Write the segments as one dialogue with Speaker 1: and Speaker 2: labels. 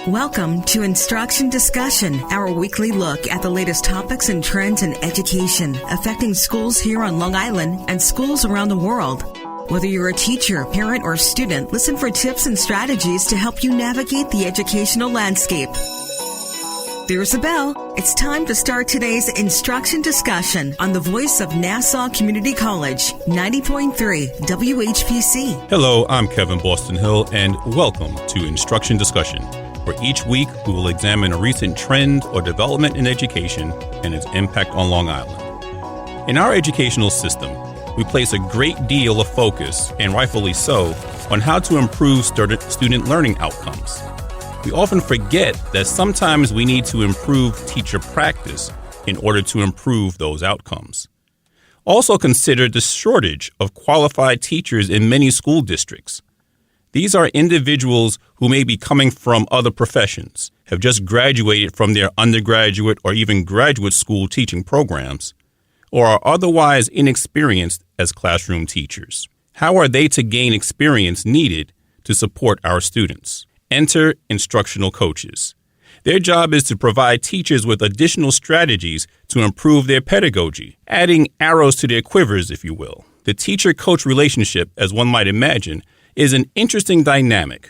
Speaker 1: Welcome to Instruction Discussion, our weekly look at the latest topics and trends in education affecting schools here on Long Island and schools around the world. Whether you're a teacher, parent, or student, listen for tips and strategies to help you navigate the educational landscape. There's a bell. It's time to start today's Instruction Discussion on the voice of Nassau Community College, 90.3 WHPC.
Speaker 2: Hello, I'm Kevin Boston Hill, and welcome to Instruction Discussion, where each week we will examine a recent trend or development in education and its impact on Long Island. In our educational system, we place a great deal of focus, and rightfully so, on how to improve student learning outcomes. We often forget that sometimes we need to improve teacher practice in order to improve those outcomes. Also consider the shortage of qualified teachers in many school districts. These are individuals who may be coming from other professions, have just graduated from their undergraduate or even graduate school teaching programs, or are otherwise inexperienced as classroom teachers. How are they to gain experience needed to support our students? Enter instructional coaches. Their job is to provide teachers with additional strategies to improve their pedagogy, adding arrows to their quivers, if you will. The teacher-coach relationship, as one might imagine, is an interesting dynamic.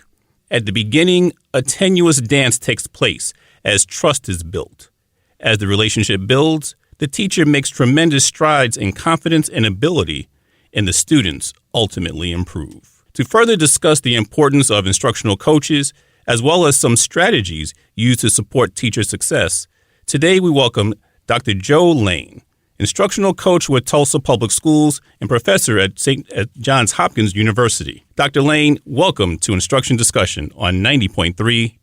Speaker 2: At the beginning, a tenuous dance takes place as trust is built. As the relationship builds, the teacher makes tremendous strides in confidence and ability, and the students ultimately improve. To further discuss the importance of instructional coaches, as well as some strategies used to support teacher success, today we welcome Dr. Joe Lein, instructional coach with Tulsa Public Schools and professor at Johns Hopkins University. Dr. Lein, welcome to Instruction Discussion on 90.3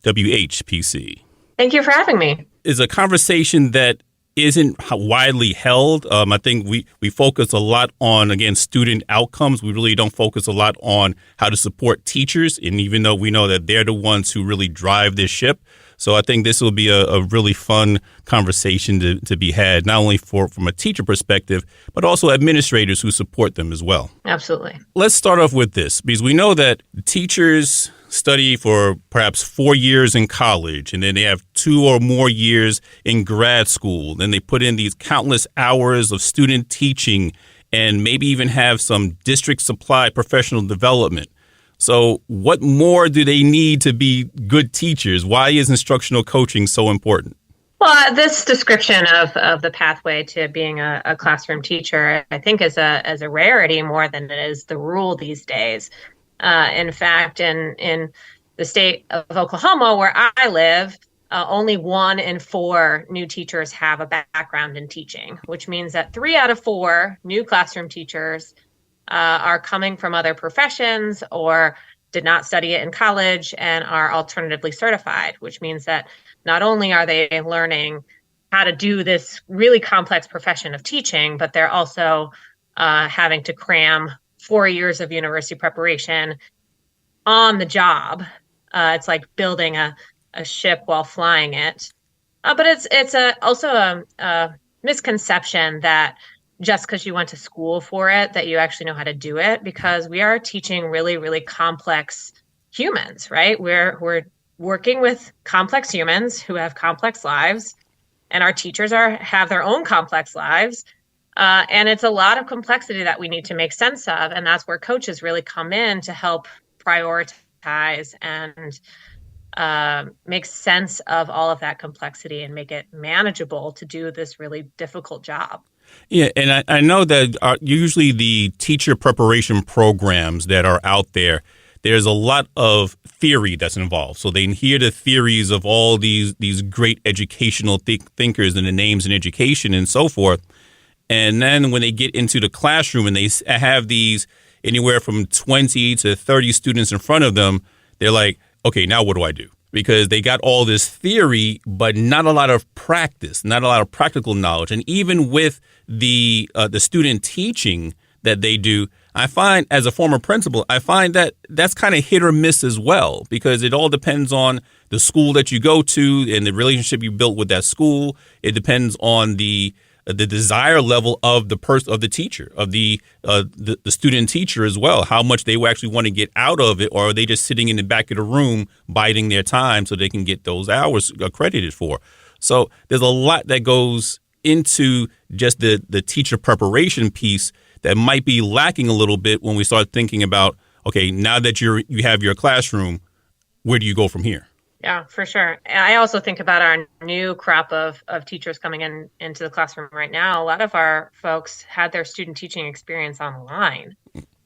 Speaker 2: WHPC.
Speaker 3: Thank you for having me.
Speaker 2: It's a conversation that isn't widely held. I think we focus a lot on, again, student outcomes. We really don't focus a lot on how to support teachers, and even though we know that they're the ones who really drive this ship. So I think this will be a really fun conversation to be had, not only from a teacher perspective, but also administrators who support them as well.
Speaker 3: Absolutely.
Speaker 2: Let's start off with this, because we know that teachers study for perhaps 4 years in college, and then they have 2 or more years in grad school. Then they put in these countless hours of student teaching and maybe even have some district supplied professional development. So what more do they need to be good teachers? Why is instructional coaching so important?
Speaker 3: Well, this description of the pathway to being a classroom teacher, I think, is a rarity more than it is the rule these days. In fact, in the state of Oklahoma, where I live, only 1 in 4 new teachers have a background in teaching, which means that 3 out of 4 new classroom teachers are coming from other professions or did not study it in college and are alternatively certified, which means that not only are they learning how to do this really complex profession of teaching, but they're also having to cram 4 years of university preparation on the job. It's like building a ship while flying it. But it's also a misconception that just because you went to school for it, that you actually know how to do it, because we are teaching really, really complex humans, right? We're working with complex humans who have complex lives, and our teachers have their own complex lives. And it's a lot of complexity that we need to make sense of. And that's where coaches really come in to help prioritize and make sense of all of that complexity and make it manageable to do this really difficult job.
Speaker 2: Yeah, and I know that usually the teacher preparation programs that are out there, there's a lot of theory that's involved. So they hear the theories of all these great educational thinkers and the names in education and so forth. And then when they get into the classroom and they have these anywhere from 20 to 30 students in front of them, they're like, okay, now what do I do? Because they got all this theory, but not a lot of practice, not a lot of practical knowledge. And even with the student teaching that they do, I find, as a former principal, I find that that's kind of hit or miss as well, because it all depends on the school that you go to and the relationship you built with that school. It depends on the the desire level of the teacher, of the student teacher as well, how much they actually want to get out of it, or are they just sitting in the back of the room biding their time so they can get those hours accredited for. So there's a lot that goes into just the teacher preparation piece that might be lacking a little bit when we start thinking about, okay, now that you have your classroom, where do you go from here?
Speaker 3: Yeah, for sure. I also think about our new crop of teachers coming into the classroom right now. A lot of our folks had their student teaching experience online.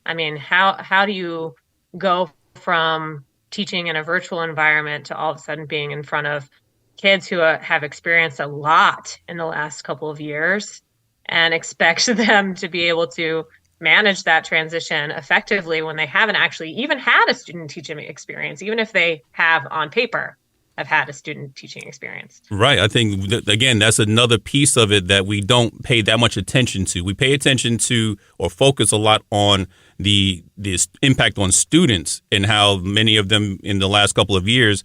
Speaker 3: I mean, how do you go from teaching in a virtual environment to all of a sudden being in front of kids who have experienced a lot in the last couple of years and expect them to be able to manage that transition effectively when they haven't actually even had a student teaching experience, even if they have on paper have had a student teaching experience.
Speaker 2: Right. I think, again, that's another piece of it that we don't pay that much attention to. We pay attention to or focus a lot on the impact on students and how many of them in the last couple of years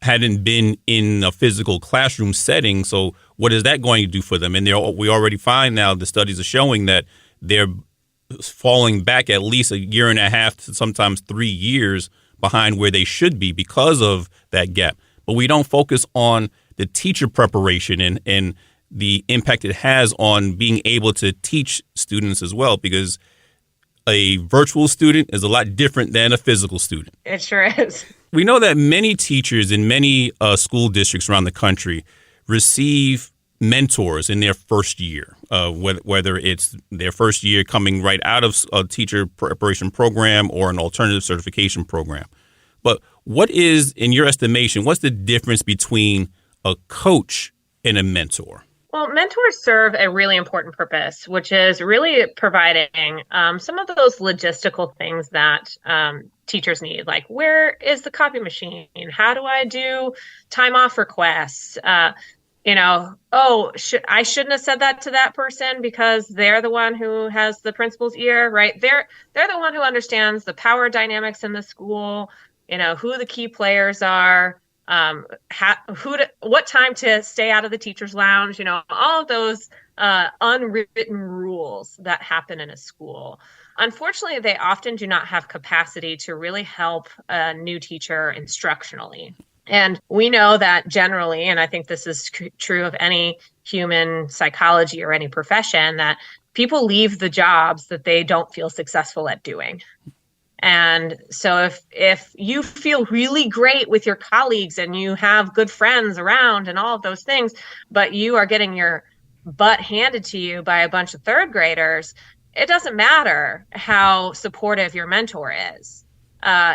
Speaker 2: hadn't been in a physical classroom setting. So what is that going to do for them? And we already find now the studies are showing that they're falling back at least a year and a half to sometimes 3 years behind where they should be because of that gap. But we don't focus on the teacher preparation and the impact it has on being able to teach students as well, because a virtual student is a lot different than a physical student.
Speaker 3: It sure is.
Speaker 2: We know that many teachers in many school districts around the country receive mentors in their first year, whether it's their first year coming right out of a teacher preparation program or an alternative certification program. But what is, in your estimation, what's the difference between a coach and a mentor?
Speaker 3: Well, mentors serve a really important purpose, which is really providing some of those logistical things that teachers need, like where is the copy machine? How do I do time off requests? I shouldn't have said that to that person because they're the one who has the principal's ear, right? They're the one who understands the power dynamics in the school, who the key players are, what time to stay out of the teacher's lounge, all of those unwritten rules that happen in a school. Unfortunately, they often do not have capacity to really help a new teacher instructionally. And we know that generally, and I think this is true of any human psychology or any profession, that people leave the jobs that they don't feel successful at doing. And so if you feel really great with your colleagues and you have good friends around and all of those things, but you are getting your butt handed to you by a bunch of third graders, it doesn't matter how supportive your mentor is.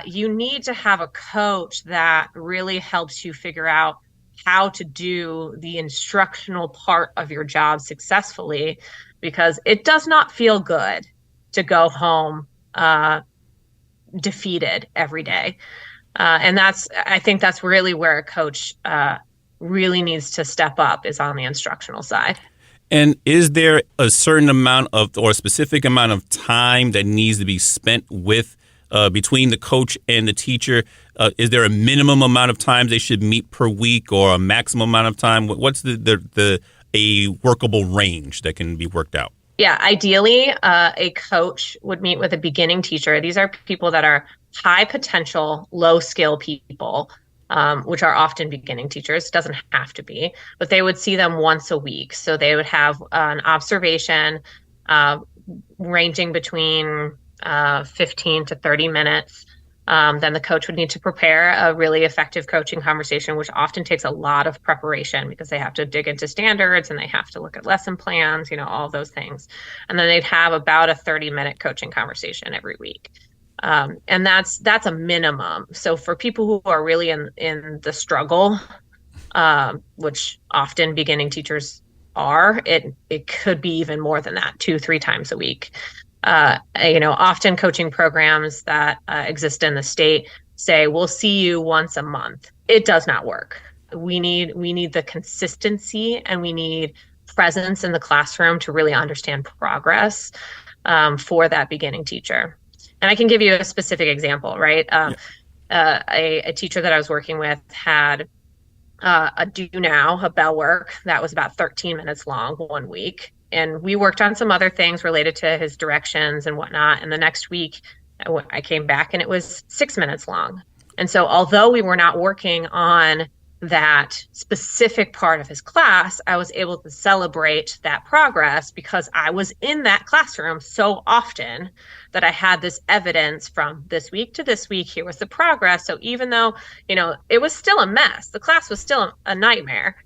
Speaker 3: You need to have a coach that really helps you figure out how to do the instructional part of your job successfully, because it does not feel good to go home defeated every day. And I think that's really where a coach really needs to step up, is on the instructional side.
Speaker 2: And is there a certain amount of, or a specific amount of time that needs to be spent with between the coach and the teacher? Is there a minimum amount of time they should meet per week, or a maximum amount of time? What's a workable range that can be worked out?
Speaker 3: Yeah, ideally, a coach would meet with a beginning teacher. These are people that are high potential, low skill people, which are often beginning teachers. It doesn't have to be, but they would see them once a week. So they would have an observation ranging between 15 to 30 minutes. Then the coach would need to prepare a really effective coaching conversation, which often takes a lot of preparation because they have to dig into standards and they have to look at lesson plans, all those things. And then they'd have about a 30-minute coaching conversation every week. And that's a minimum. So for people who are really in the struggle, which often beginning teachers are, it could be even more than that, 2-3 times a week. Often coaching programs that exist in the state say, we'll see you once a month. It does not work. We need the consistency, and we need presence in the classroom to really understand progress for that beginning teacher. And I can give you a specific example, right? A teacher that I was working with had a do now, a bell work that was about 13 minutes long one week. And we worked on some other things related to his directions and whatnot. And the next week I came back and it was 6 minutes long. And so although we were not working on that specific part of his class, I was able to celebrate that progress because I was in that classroom so often that I had this evidence from this week to this week. Here was the progress. So even though, it was still a mess, the class was still a nightmare.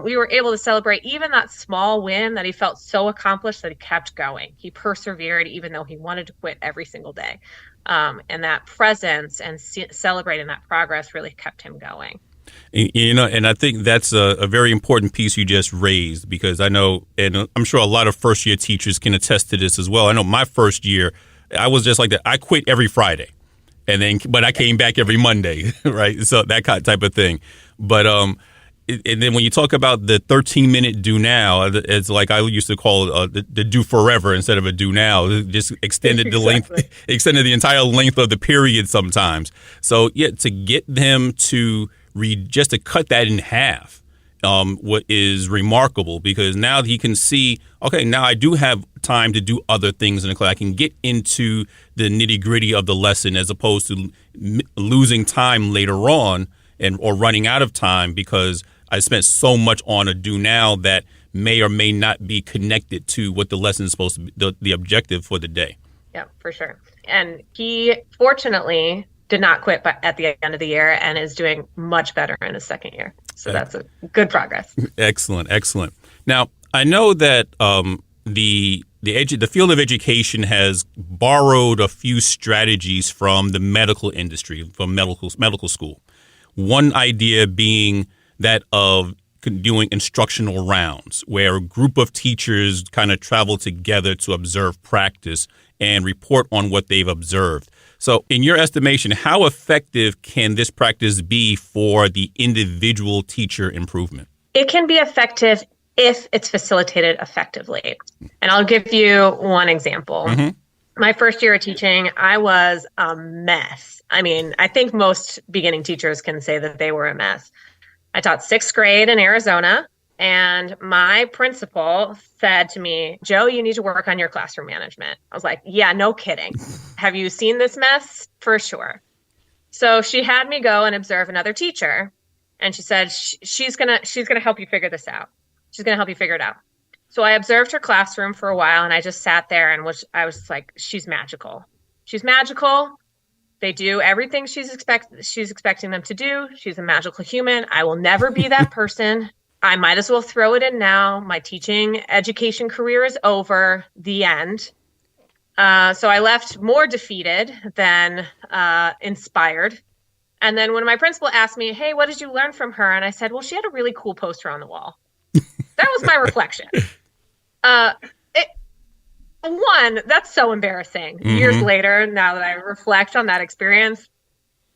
Speaker 3: We were able to celebrate even that small win that he felt so accomplished that he kept going. He persevered even though he wanted to quit every single day. And that presence and celebrating that progress really kept him going.
Speaker 2: And I think that's a very important piece you just raised, because I know, and I'm sure a lot of first year teachers can attest to this as well. I know my first year, I was just like that. I quit every Friday, but I came back every Monday, right? So that type of thing. But and then when you talk about the 13-minute do now, it's like I used to call it the do forever instead of a do now. It just extended the length, extended the entire length of the period sometimes. So yeah, to get them to just to cut that in half, what is remarkable, because now he can see, okay, now I do have time to do other things in the class. I can get into the nitty gritty of the lesson as opposed to losing time later on or running out of time because I spent so much on a do now that may or may not be connected to what the lesson is supposed to be, the objective for the day.
Speaker 3: Yeah, for sure. And he fortunately did not quit at the end of the year and is doing much better in his second year. So that's a good progress. Excellent.
Speaker 2: Now, I know that the field of education has borrowed a few strategies from the medical industry, from medical school. One idea being that of doing instructional rounds, where a group of teachers kind of travel together to observe practice and report on what they've observed. So in your estimation, how effective can this practice be for the individual teacher improvement?
Speaker 3: It can be effective if it's facilitated effectively. And I'll give you one example. Mm-hmm. My first year of teaching, I was a mess. I mean, I think most beginning teachers can say that they were a mess. I taught sixth grade in Arizona, and my principal said to me, "Joe, you need to work on your classroom management." I was like, "Yeah, no kidding. Have you seen this mess?" "For sure." So she had me go and observe another teacher, and she said, she's gonna help you figure this out. She's gonna help you figure it out. So I observed her classroom for a while, and I just sat there and I was like, "She's magical. She's magical. They do everything she's expecting them to do. She's a magical human. I will never be that person. I might as well throw it in now. My teaching education career is over. The end." So I left more defeated than inspired. And then when my principal asked me, "Hey, what did you learn from her?" And I said, "Well, she had a really cool poster on the wall." That was my reflection. One, that's so embarrassing years later, now that I reflect on that experience.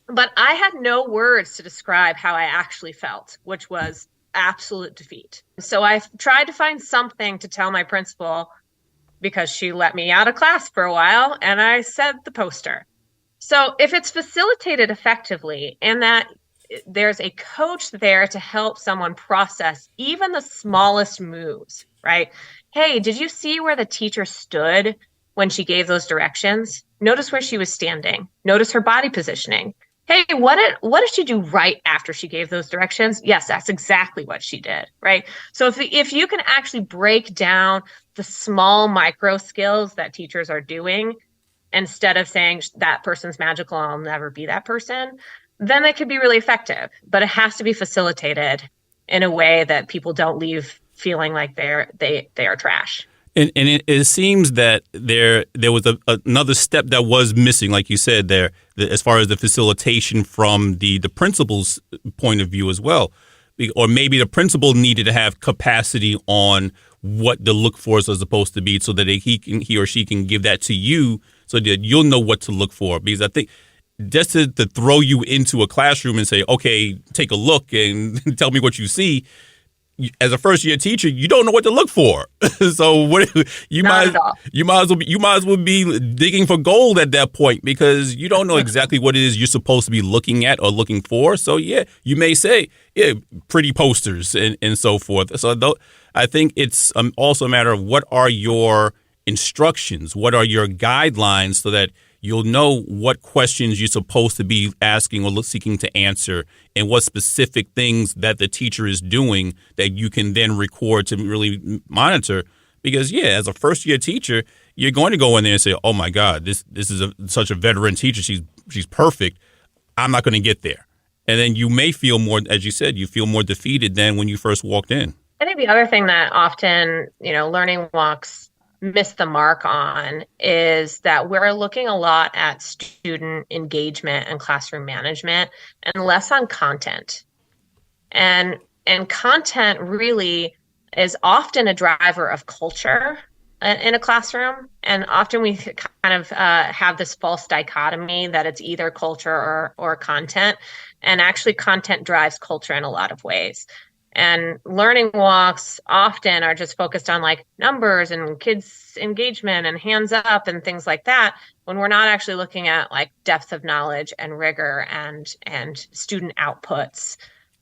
Speaker 3: But I had no words to describe how I actually felt, which was absolute defeat. So I tried to find something to tell my principal, because she let me out of class for a while, and I said the poster. So if it's facilitated effectively and that there's a coach there to help someone process even the smallest moves, right? Hey, did you see where the teacher stood when she gave those directions? Notice where she was standing. Notice her body positioning. Hey, what did she do right after she gave those directions? Yes, that's exactly what she did, right? So if you can actually break down the small micro skills that teachers are doing, instead of saying that person's magical, I'll never be that person, then it could be really effective. But it has to be facilitated in a way that people don't leave feeling like they are trash.
Speaker 2: And it seems that there was another step that was missing, like you said there, as far as the facilitation from the principal's point of view as well. Or maybe the principal needed to have capacity on what the look for is supposed to be, so that he or she can give that to you, so that you'll know what to look for. Because I think just to throw you into a classroom and say, "Okay, take a look and tell me what you see," as a first year teacher, you don't know what to look for. So you
Speaker 3: Not
Speaker 2: might
Speaker 3: at all.
Speaker 2: you might as well be digging for gold at that point, because you don't know exactly what it is you're supposed to be looking at or looking for. So yeah, you may say, yeah, pretty posters and so forth. So I think it's also a matter of what are your instructions, what are your guidelines, so that you'll know what questions you're supposed to be asking or seeking to answer, and what specific things that the teacher is doing that you can then record to really monitor. Because, yeah, as a first-year teacher, you're going to go in there and say, oh, my God, this is such a veteran teacher. She's perfect. I'm not going to get there. And then you may feel more, as you said, you feel more defeated than when you first walked in.
Speaker 3: I think the other thing that often, learning walks miss the mark on is that we're looking a lot at student engagement and classroom management and less on content. And content really is often a driver of culture in a classroom. And often we kind of have this false dichotomy that it's either culture or content. And actually content drives culture in a lot of ways. And learning walks often are just focused on like numbers and kids' engagement and hands up and things like that, when we're not actually looking at like depth of knowledge and rigor and student outputs.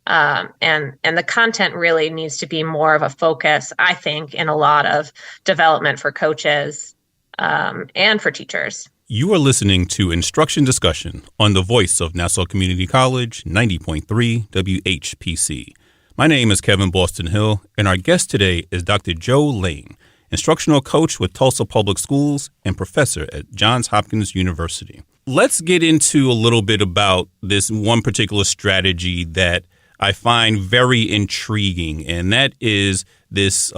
Speaker 3: And the content really needs to be more of a focus, I think, in a lot of development for coaches and for teachers.
Speaker 2: You are listening to Instruction Discussion on the voice of Nassau Community College, 90.3 WHPC. My name is Kevin Boston Hill, and our guest today is Dr. Joe Lein, instructional coach with Tulsa Public Schools and professor at Johns Hopkins University. Let's get into a little bit about this one particular strategy that I find very intriguing, and that is this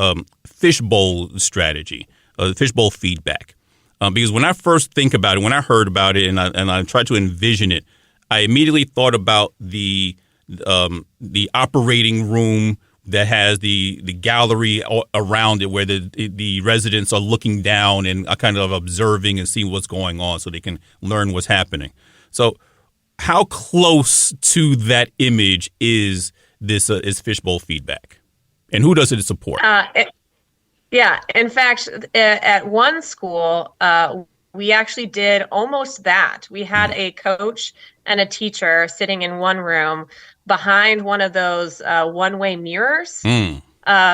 Speaker 2: fishbowl strategy, fishbowl feedback. Because when I first think about it, when I heard about it and I tried to envision it, I immediately thought about the operating room that has the gallery around it, where the residents are looking down and are kind of observing and seeing what's going on so they can learn what's happening. So how close to that image is this is fishbowl feedback, and who does it support?
Speaker 3: Yeah, in fact, at one school, we actually did almost that. We had a coach and a teacher sitting in one room behind one of those one-way mirrors.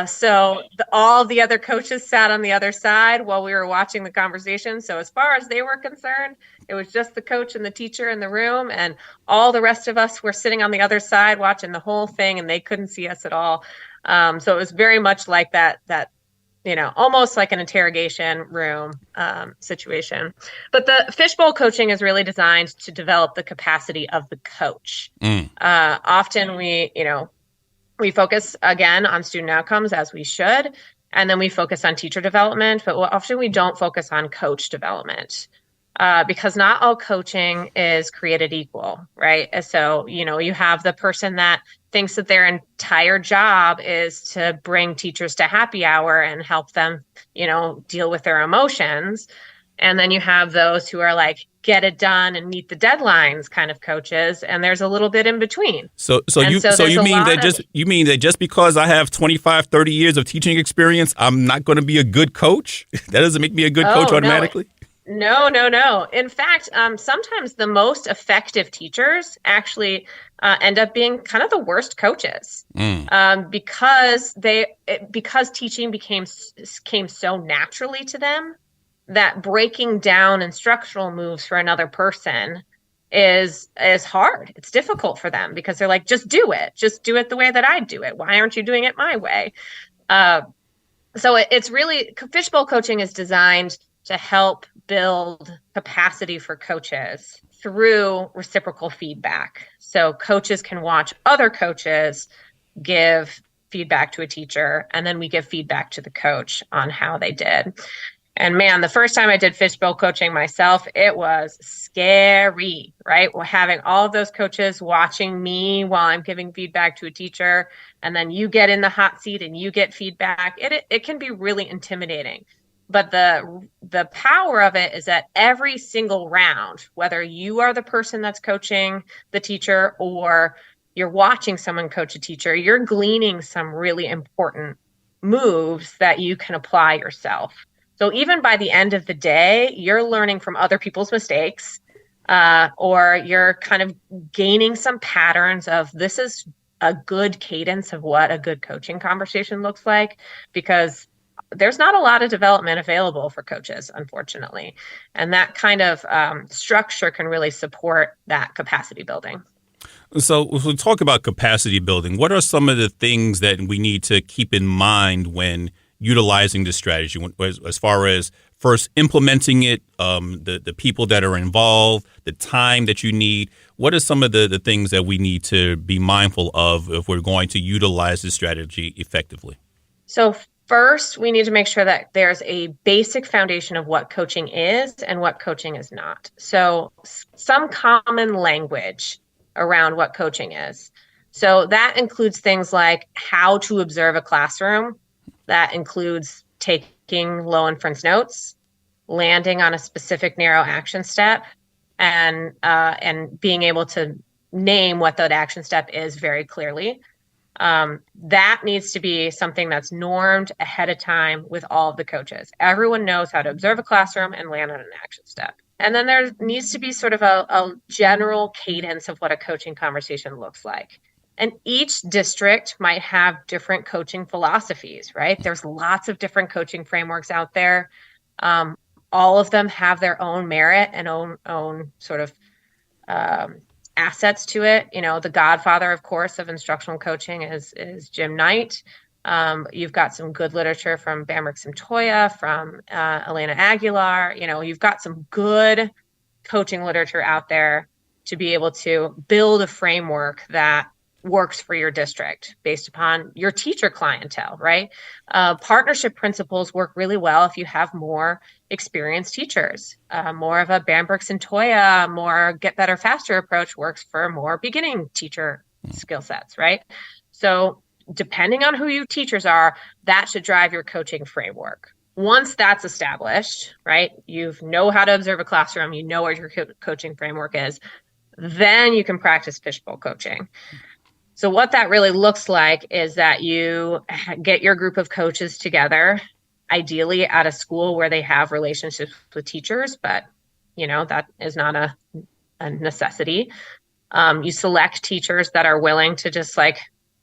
Speaker 3: So all the other coaches sat on the other side while we were watching the conversation. So as far as they were concerned, it was just the coach and the teacher in the room, and all the rest of us were sitting on the other side watching the whole thing, and they couldn't see us at all. So it was very much like that almost like an interrogation room situation. But the fishbowl coaching is really designed to develop the capacity of the coach. Often we focus again on student outcomes, as we should, and then we focus on teacher development, but often we don't focus on coach development. Because not all coaching is created equal, right? So, you have the person that thinks that their entire job is to bring teachers to happy hour and help them, deal with their emotions. And then you have those who are like, get it done and meet the deadlines kind of coaches. And there's a little bit in between. So
Speaker 2: you mean that just because I have 25, 30 years of teaching experience, I'm not going to be a good coach? That doesn't make me a good coach automatically?
Speaker 3: No. In fact, sometimes the most effective teachers actually end up being kind of the worst coaches because teaching came so naturally to them that breaking down instructional moves for another person is hard. It's difficult for them because they're like, just do it the way that I do it. Why aren't you doing it my way? So it's really, fishbowl coaching is designed to help build capacity for coaches through reciprocal feedback. So coaches can watch other coaches give feedback to a teacher, and then we give feedback to the coach on how they did. And man, the first time I did fishbowl coaching myself, it was scary, right? Having all of those coaches watching me while I'm giving feedback to a teacher, and then you get in the hot seat and you get feedback. It can be really intimidating. But the power of it is that every single round, whether you are the person that's coaching the teacher or you're watching someone coach a teacher, you're gleaning some really important moves that you can apply yourself. So even by the end of the day, you're learning from other people's mistakes, or you're kind of gaining some patterns of this is a good cadence of what a good coaching conversation looks like, because there's not a lot of development available for coaches, unfortunately. And that kind of structure can really support that capacity building.
Speaker 2: So if we talk about capacity building, what are some of the things that we need to keep in mind when utilizing this strategy, as far as first implementing it, the people that are involved, the time that you need? What are some of the things that we need to be mindful of if we're going to utilize this strategy effectively?
Speaker 3: So first, we need to make sure that there's a basic foundation of what coaching is and what coaching is not. So some common language around what coaching is. So that includes things like how to observe a classroom. That includes taking low inference notes, landing on a specific narrow action step, and being able to name what that action step is very clearly. That needs to be something that's normed ahead of time with all of the coaches. Everyone knows how to observe a classroom and land on an action step. And then there needs to be sort of a general cadence of what a coaching conversation looks like. And each district might have different coaching philosophies, right? There's lots of different coaching frameworks out there. All of them have their own merit and own sort of assets to it. You know, the godfather, of course, of instructional coaching is Jim Knight. You've got some good literature from Bambrick Simtoya, from Elena Aguilar. You know, you've got some good coaching literature out there to be able to build a framework that works for your district based upon your teacher clientele, right? Partnership principles work really well if you have more experienced teachers. More of a Bambrick Simtoya, more get better, faster approach works for more beginning teacher skill sets, right? So depending on who your teachers are, that should drive your coaching framework. Once that's established, right, you know how to observe a classroom, you know what your coaching framework is, then you can practice fishbowl coaching. So what that really looks like is that you get your group of coaches together, ideally at a school where they have relationships with teachers, but you know, that is not a necessity. You select teachers that are willing to just like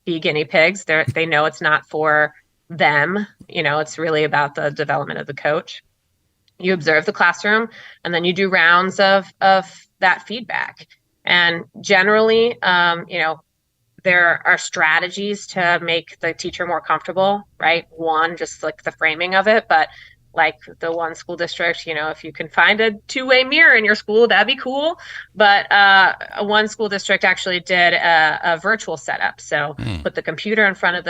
Speaker 3: be guinea pigs. They know it's not for them. You know, it's really about the development of the coach. You observe the classroom, and then you do rounds of that feedback. And generally, you know, there are strategies to make the teacher more comfortable, right? One, just like the framing of it, but like the one school district, you know, if you can find a two-way mirror in your school, that'd be cool. But one school district actually did a virtual setup. So put the computer in front of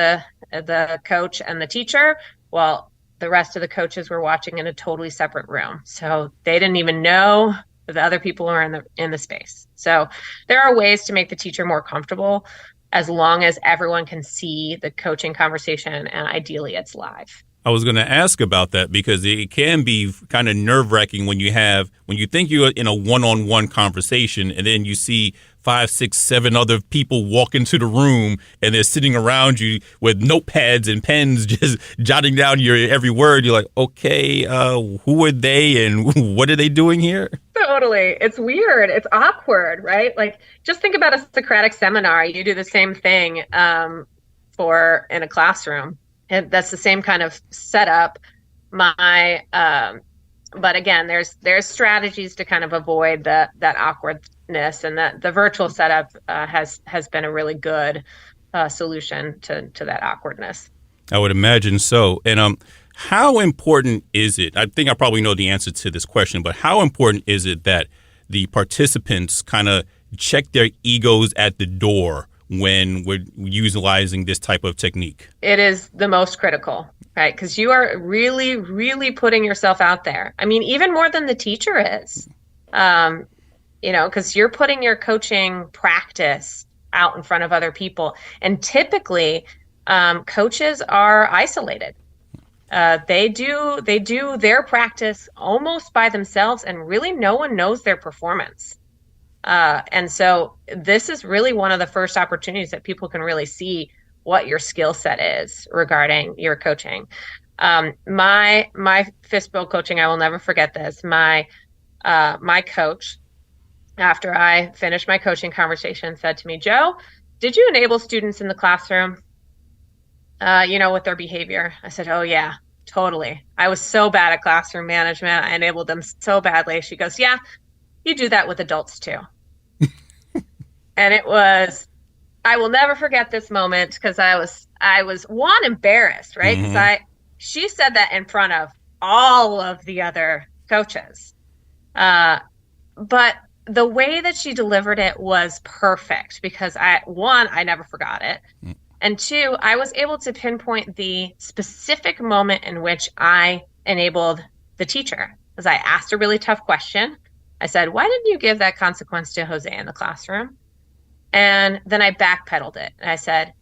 Speaker 3: the coach and the teacher, while the rest of the coaches were watching in a totally separate room. So they didn't even know that the other people were in the space. So there are ways to make the teacher more comfortable, as long as everyone can see the coaching conversation, and ideally it's live.
Speaker 2: I was going to ask about that because it can be kind of nerve-wracking when you think you're in a one-on-one conversation and then you see 5, 6, 7 other people walk into the room and they're sitting around you with notepads and pens just jotting down your every word. You're like, okay, who are they and what are they doing here?
Speaker 3: Totally. It's weird. It's awkward, right? Like, just think about a Socratic seminar. You do the same thing in a classroom. And that's the same kind of setup. But again, there's strategies to kind of avoid that awkwardness, and that the virtual setup has been a really good solution to that awkwardness.
Speaker 2: I would imagine so. And how important is it? I think I probably know the answer to this question, but how important is it that the participants kind of check their egos at the door when we're utilizing this type of technique?
Speaker 3: It is the most critical, right? Because you are really, really putting yourself out there. I mean, even more than the teacher is, you know, because you're putting your coaching practice out in front of other people. And typically, coaches are isolated. They do their practice almost by themselves, and really no one knows their performance. And so this is really one of the first opportunities that people can really see what your skill set is regarding your coaching. My Fishbowl coaching, I will never forget this. My coach, after I finished my coaching conversation, said to me, "Joe, did you enable students in the classroom, with their behavior?" I said, "Oh yeah, totally. I was so bad at classroom management. I enabled them so badly." She goes, "Yeah, you do that with adults too." And I will never forget this moment because I was one, embarrassed, right? Because she said that in front of all of the other coaches. But the way that she delivered it was perfect because I never forgot it. And two, I was able to pinpoint the specific moment in which I enabled the teacher. As I asked a really tough question. I said, "Why didn't you give that consequence to Jose in the classroom?" And then I backpedaled it. And I said,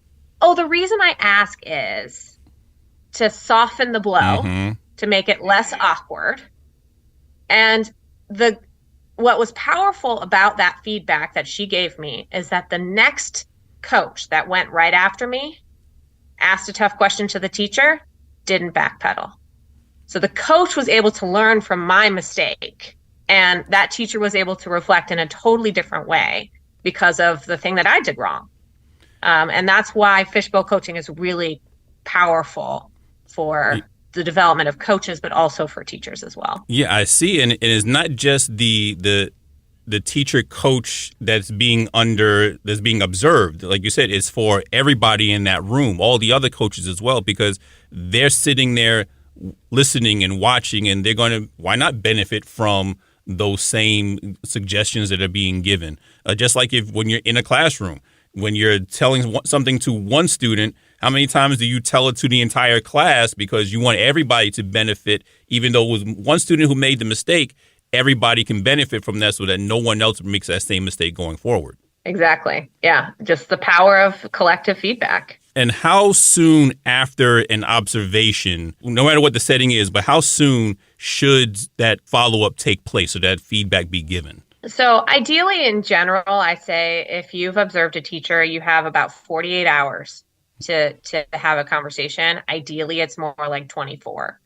Speaker 3: "Oh, the reason I ask is to soften the blow, to make it less awkward." And what was powerful about that feedback that she gave me is that the next coach that went right after me, asked a tough question to the teacher, didn't backpedal. So the coach was able to learn from my mistake, and that teacher was able to reflect in a totally different way because of the thing that I did wrong. And that's why Fishbowl coaching is really powerful for the development of coaches, but also for teachers as well.
Speaker 2: Yeah, I see. And it is not just the teacher coach that's being observed. Like you said, it's for everybody in that room, all the other coaches as well, because they're sitting there listening and watching, and they're going to, why not benefit from those same suggestions that are being given? Just like when you're in a classroom, when you're telling something to one student, how many times do you tell it to the entire class because you want everybody to benefit, even though it was one student who made the mistake, everybody can benefit from that so that no one else makes that same mistake going forward.
Speaker 3: Exactly. Yeah. Just the power of collective feedback.
Speaker 2: And how soon after an observation, no matter what the setting is, but how soon should that follow-up take place or that feedback be given?
Speaker 3: So ideally, in general, I say if you've observed a teacher, you have about 48 hours to have a conversation. Ideally, it's more like 24.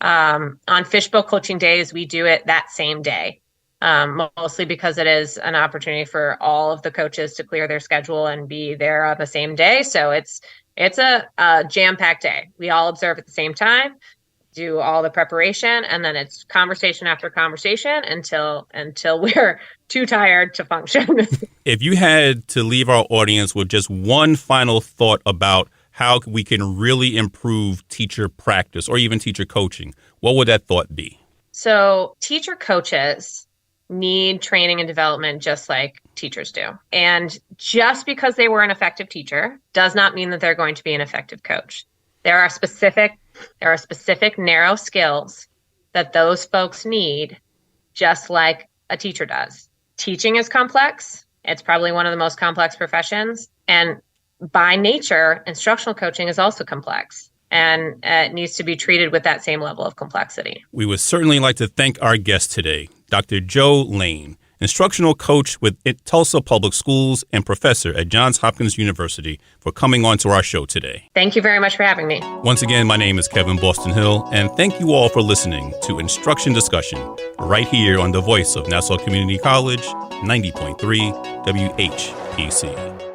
Speaker 3: On Fishbowl coaching days, we do it that same day, mostly because it is an opportunity for all of the coaches to clear their schedule and be there on the same day. So it's a jam-packed day. We all observe at the same time, do all the preparation, and then it's conversation after conversation until we're too tired to function.
Speaker 2: If you had to leave our audience with just one final thought about how we can really improve teacher practice or even teacher coaching, what would that thought be?
Speaker 3: So teacher coaches need training and development just like teachers do. And just because they were an effective teacher does not mean that they're going to be an effective coach. There are specific narrow skills that those folks need, just like a teacher does. Teaching is complex. It's probably one of the most complex professions. And by nature, instructional coaching is also complex, and it needs to be treated with that same level of complexity.
Speaker 2: We would certainly like to thank our guest today, Dr. Joe Lein, instructional coach with Tulsa Public Schools and professor at Johns Hopkins University, for coming on to our show today.
Speaker 3: Thank you very much for having me.
Speaker 2: Once again, my name is Kevin Boston Hill, and thank you all for listening to Instruction Discussion right here on the voice of Nassau Community College, 90.3 WHPC.